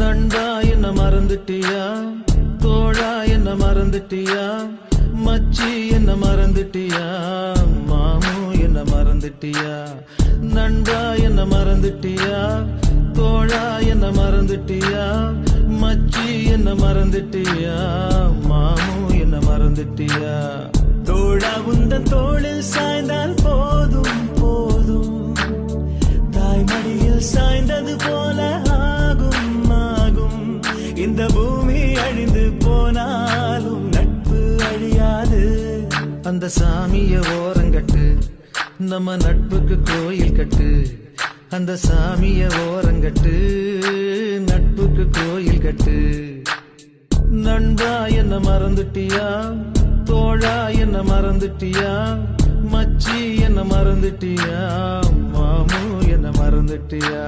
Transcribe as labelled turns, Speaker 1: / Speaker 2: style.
Speaker 1: நண்பா என்ன மறந்துட்டியா, தோழா என்ன மறந்துட்டியா, மச்சி என்ன மறந்துட்டியா, மாமு என்ன மறந்துட்டியா. நண்பா என்ன மறந்துட்டியா, தோழா என்ன மறந்துட்டியா, மச்சி என்ன மறந்துட்டியா, மாமு என்ன மறந்துட்டியா.
Speaker 2: தோழா உந்தன் தோளில் சாய்ந்தால் போதும் போதும், தாய்மடியில் சாய்ந்தது போல ஆகும் ஆகும். இந்த பூமி அழிந்து போனாலும் நட்பு அழியாது.
Speaker 1: அந்த சாமிய ஓரங்கட்டு, நம்ம நட்புக்கு கோயில் கட்டு. அந்த சாமிய ஓரங்கட்டு, நட்புக்கு கோயில் கட்டு. நண்பா என்ன மறந்துட்டியா, தோழா என்ன மறந்துட்டியா, மச்சி என்ன மறந்துட்டியா, மாமு என்ன மறந்துட்டியா.